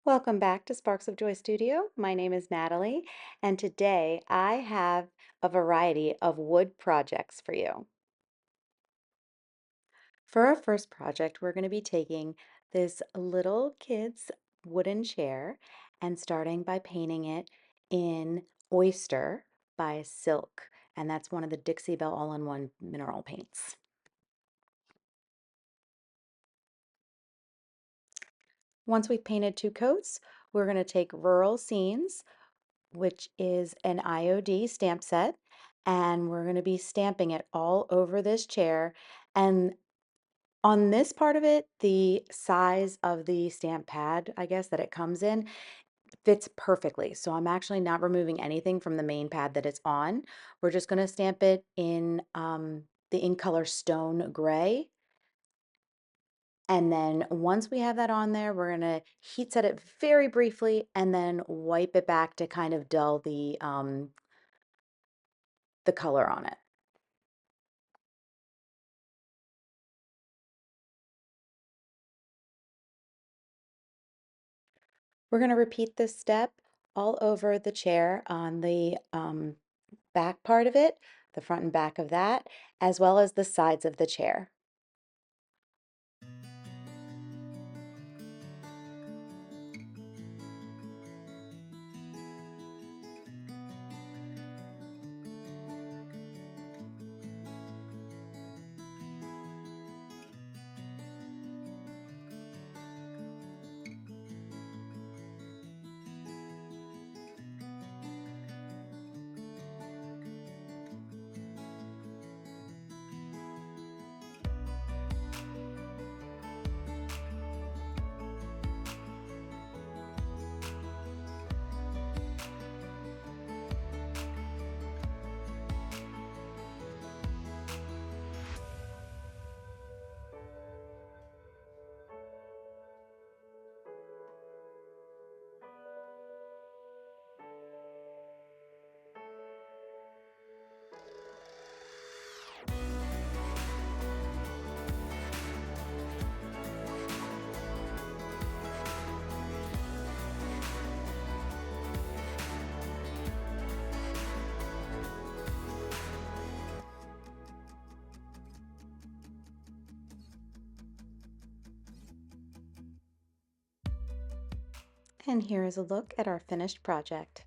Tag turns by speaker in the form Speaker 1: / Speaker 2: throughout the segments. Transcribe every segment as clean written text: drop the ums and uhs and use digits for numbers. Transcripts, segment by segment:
Speaker 1: Welcome back to Sparks of Joy Studio. My name is Natalie, and today I have a variety of wood projects for you. For our first project, we're going to be taking this little kid's wooden chair and starting by painting it in Oyster by Silk, and that's one of the Dixie Belle all-in-one mineral paints. Once we've painted 2 coats, we're going to take Rural Scenes, which is an IOD stamp set, and we're going to be stamping it all over this chair. And on this part of it, the size of the stamp pad, I guess, that it comes in fits perfectly. So I'm actually not removing anything from the main pad that it's on. We're just going to stamp it in the in color stone gray. And then once we have that on there, we're going to heat set it very briefly and then wipe it back to kind of dull the color on it. We're going to repeat this step all over the chair on the back part of it, the front and back of that, as well as the sides of the chair. And here is a look at our finished project.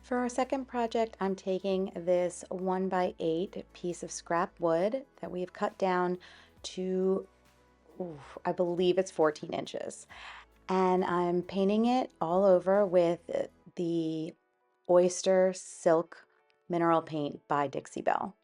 Speaker 1: For our second project, I'm taking this 1x8 piece of scrap wood that we've cut down to, I believe it's 14 inches. And I'm painting it all over with the Oyster Silk Mineral Paint by Dixie Belle.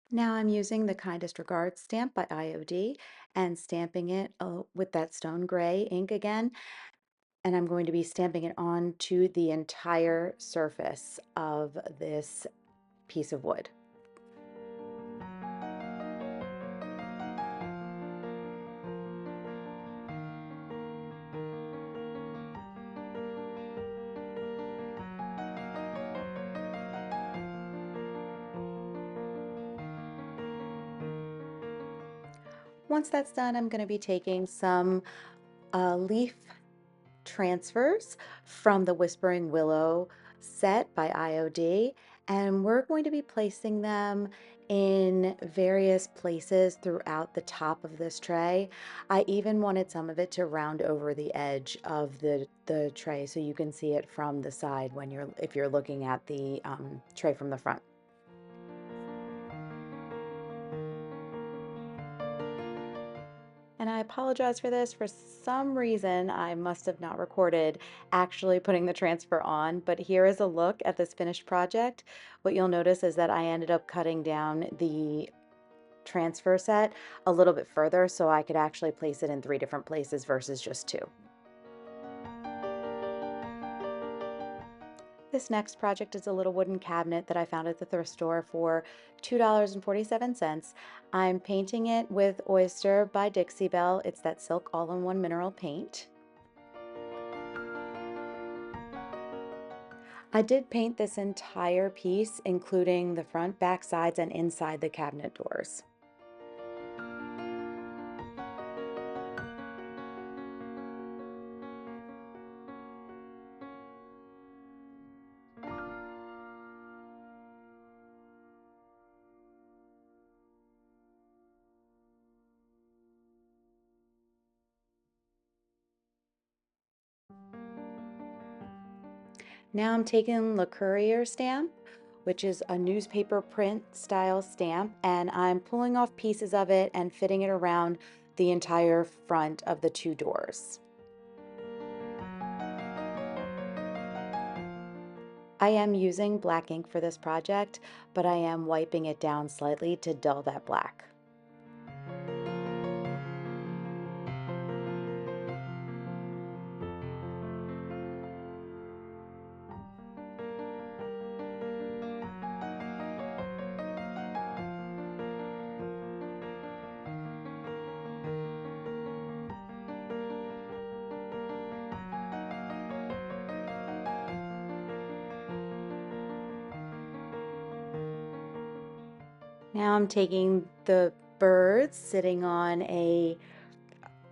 Speaker 1: Now I'm using the Kindest Regards stamp by IOD and stamping it with that stone gray ink again. And I'm going to be stamping it onto the entire surface of this piece of wood. Once that's done, I'm going to be taking some leaf transfers from the Whispering Willow set by IOD, and we're going to be placing them in various places throughout the top of this tray. I even wanted some of it to round over the edge of the tray so you can see it from the side when if you're looking at the tray from the front. And I apologize for this. For some reason, I must have not recorded actually putting the transfer on, but here is a look at this finished project. What you'll notice is that I ended up cutting down the transfer set a little bit further so I could actually place it in 3 different places versus just 2. This next project is a little wooden cabinet that I found at the thrift store for $2.47. I'm painting it with Oyster by Dixie Belle. It's that silk all-in-one mineral paint. I did paint this entire piece, including the front, back, sides, and inside the cabinet doors. Now I'm taking the Courier Stamp, which is a newspaper print style stamp, and I'm pulling off pieces of it and fitting it around the entire front of the 2 doors. I am using black ink for this project, but I am wiping it down slightly to dull that black. Now I'm taking the birds sitting on a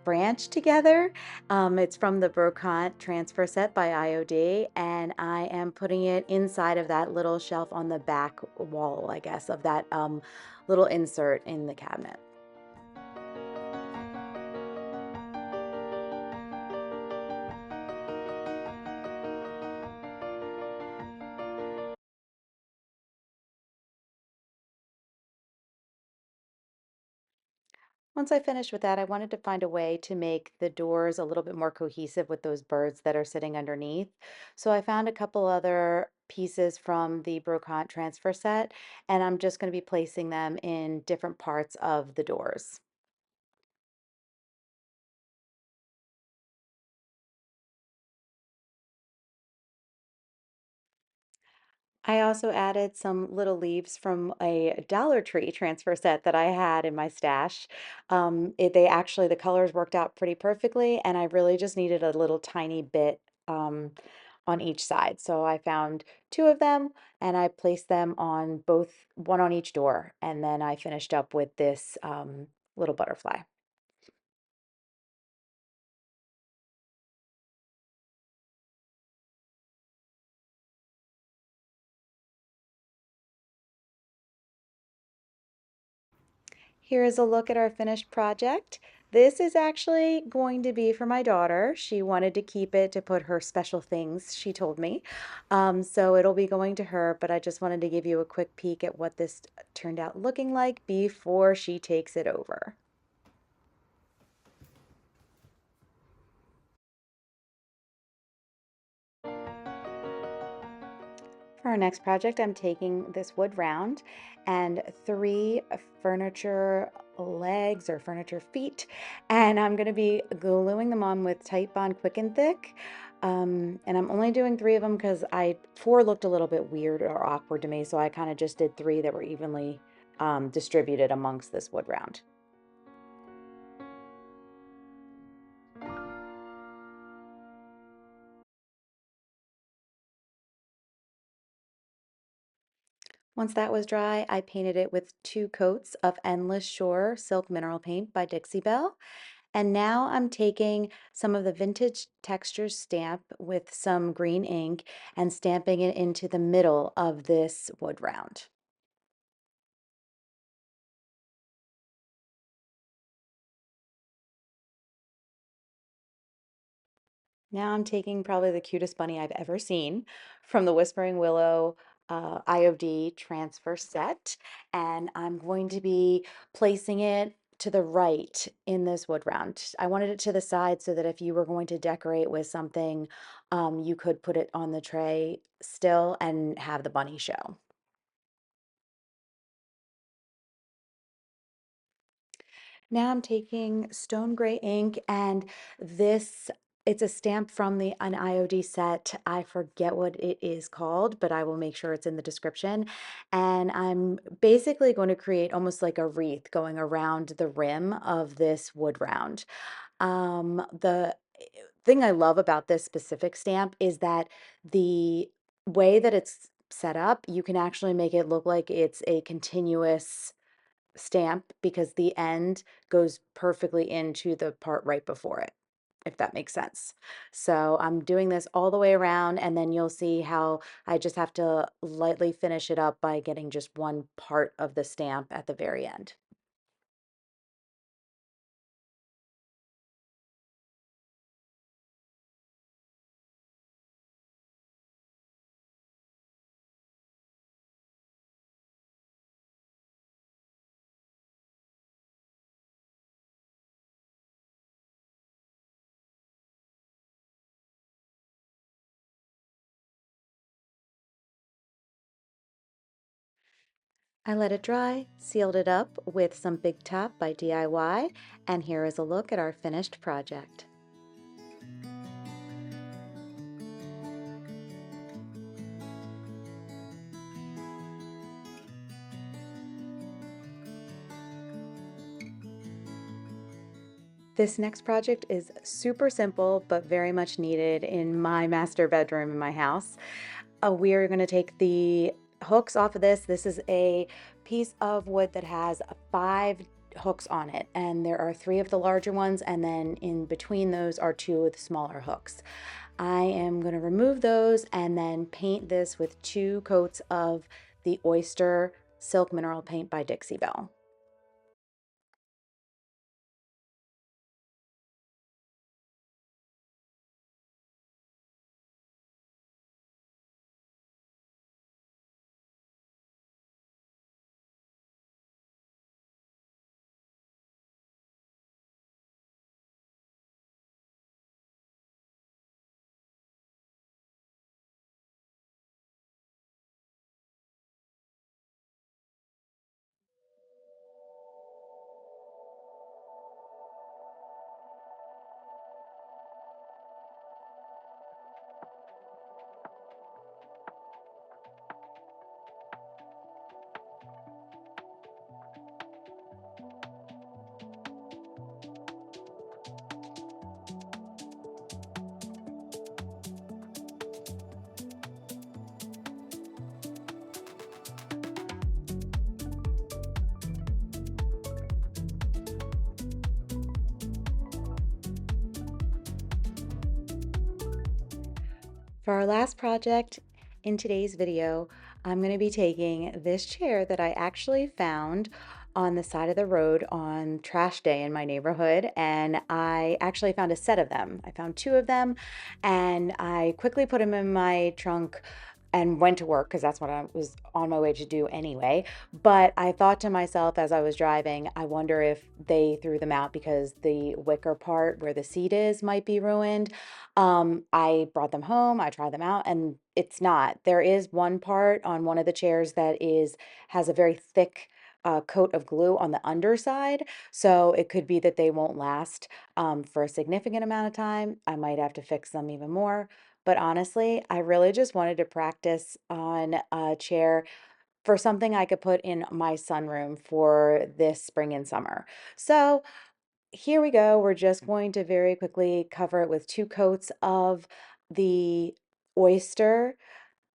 Speaker 1: branch together. It's from the Brocante Transfer set by IOD, and I am putting it inside of that little shelf on the back wall, I guess, of that little insert in the cabinet. Once I finished with that, I wanted to find a way to make the doors a little bit more cohesive with those birds that are sitting underneath. So I found a couple other pieces from the Brocante transfer set, and I'm just going to be placing them in different parts of the doors. I also added some little leaves from a Dollar Tree transfer set that I had in my stash. They actually, the colors worked out pretty perfectly, and I really just needed a little tiny bit on each side. So I found 2 of them and I placed them on both, one on each door, and then I finished up with this little butterfly. Here is a look at our finished project. This is actually going to be for my daughter. She wanted to keep it to put her special things, she told me. So it'll be going to her, but I just wanted to give you a quick peek at what this turned out looking like before she takes it over. For our next project, I'm taking this wood round and 3 furniture legs or furniture feet, and I'm going to be gluing them on with Titebond Quick and Thick. And I'm only doing 3 of them because 4 looked a little bit weird or awkward to me, so I kind of just did 3 that were evenly distributed amongst this wood round. Once that was dry, I painted it with 2 coats of Endless Shore Silk Mineral Paint by Dixie Belle. And now I'm taking some of the vintage texture stamp with some green ink and stamping it into the middle of this wood round. Now I'm taking probably the cutest bunny I've ever seen from the Whispering Willow IOD transfer set, and I'm going to be placing it to the right in this wood round. I wanted it to the side so that if you were going to decorate with something, you could put it on the tray still and have the bunny show. Now I'm taking stone gray ink and this it's a stamp from the an IOD set. I forget what it is called, but I will make sure it's in the description. And I'm basically going to create almost like a wreath going around the rim of this wood round. The thing I love about this specific stamp is that the way that it's set up, you can actually make it look like it's a continuous stamp because the end goes perfectly into the part right before it, if that makes sense. So I'm doing this all the way around, and then you'll see how I just have to lightly finish it up by getting just one part of the stamp at the very end. I let it dry, sealed it up with some Big Top by DIY, and here is a look at our finished project. This next project is super simple, but very much needed in my master bedroom in my house. We're going to take the hooks off of this. This is a piece of wood that has 5 hooks on it, and there are 3 of the larger ones, and then in between those are 2 of the smaller hooks. I am going to remove those and then paint this with 2 coats of the Oyster Silk Mineral Paint by Dixie Belle. For our last project in today's video, I'm going to be taking this chair that I actually found on the side of the road on trash day in my neighborhood, and I actually found a set of them. I found 2 of them, and I quickly put them in my trunk and went to work because that's what I was on my way to do anyway. But I thought to myself as I was driving, I wonder if they threw them out because the wicker part where the seat is might be ruined. I brought them home, I tried them out, and it's not. There is one part on one of the chairs that has a very thick coat of glue on the underside, so it could be that they won't last for a significant amount of time. I might have to fix them even more. But honestly, I really just wanted to practice on a chair for something I could put in my sunroom for this spring and summer. So here we go. We're just going to very quickly cover it with 2 coats of the Oyster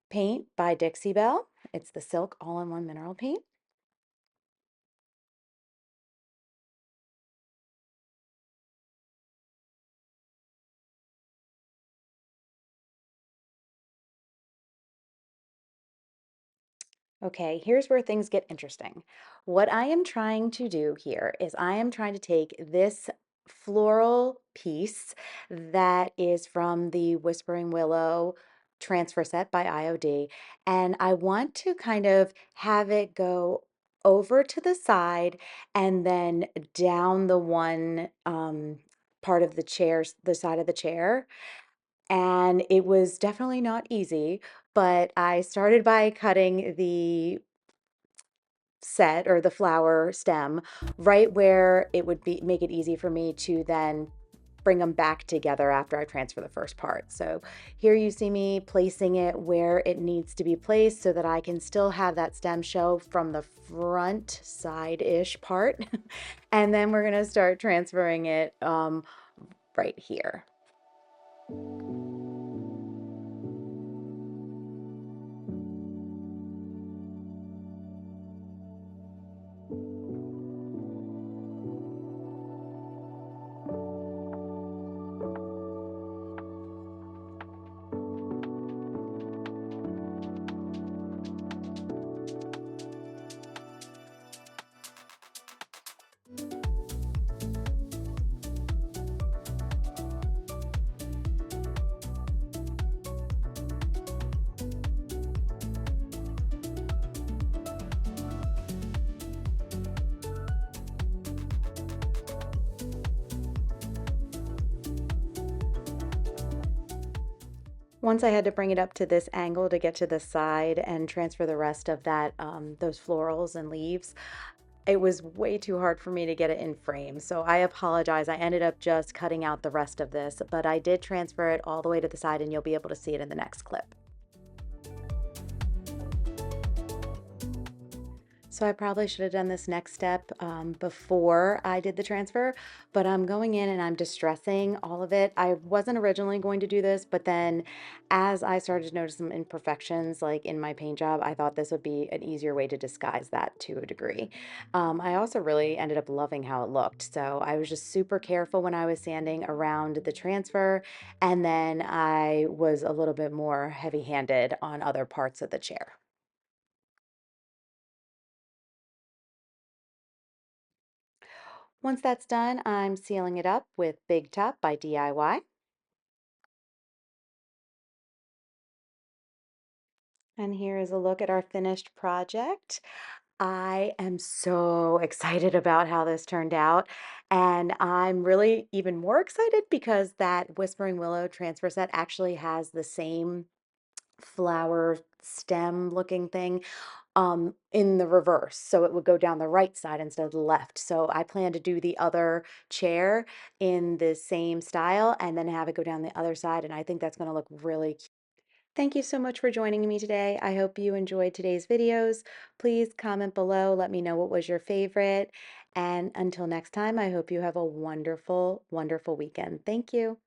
Speaker 1: paint by Dixie Belle. It's the Silk All-in-One Mineral Paint. Okay, here's where things get interesting. What I am trying to do here is I am trying to take this floral piece that is from the Whispering Willow transfer set by IOD, and I want to kind of have it go over to the side and then down the one part of the chair, the side of the chair. And it was definitely not easy, but I started by cutting the set or the flower stem right where it would be make it easy for me to then bring them back together after I transfer the first part. So here you see me placing it where it needs to be placed so that I can still have that stem show from the front side-ish part. And then we're gonna start transferring it right here. Once I had to bring it up to this angle to get to the side and transfer the rest of that, those florals and leaves, it was way too hard for me to get it in frame. So I apologize. I ended up just cutting out the rest of this, but I did transfer it all the way to the side and you'll be able to see it in the next clip. So I probably should have done this next step before I did the transfer, but I'm going in and I'm distressing all of it. I wasn't originally going to do this, but then as I started to notice some imperfections like in my paint job, I thought this would be an easier way to disguise that to a degree. I also really ended up loving how it looked. So I was just super careful when I was sanding around the transfer, and then I was a little bit more heavy-handed on other parts of the chair. Once that's done, I'm sealing it up with Big Top by DIY. And here is a look at our finished project. I am so excited about how this turned out. And I'm really even more excited because that Whispering Willow transfer set actually has the same flower stem looking thing in the reverse. So it would go down the right side instead of the left. So I plan to do the other chair in the same style and then have it go down the other side. And I think that's going to look really cute. Thank you so much for joining me today. I hope you enjoyed today's videos. Please comment below. Let me know what was your favorite. And until next time, I hope you have a wonderful, wonderful weekend. Thank you.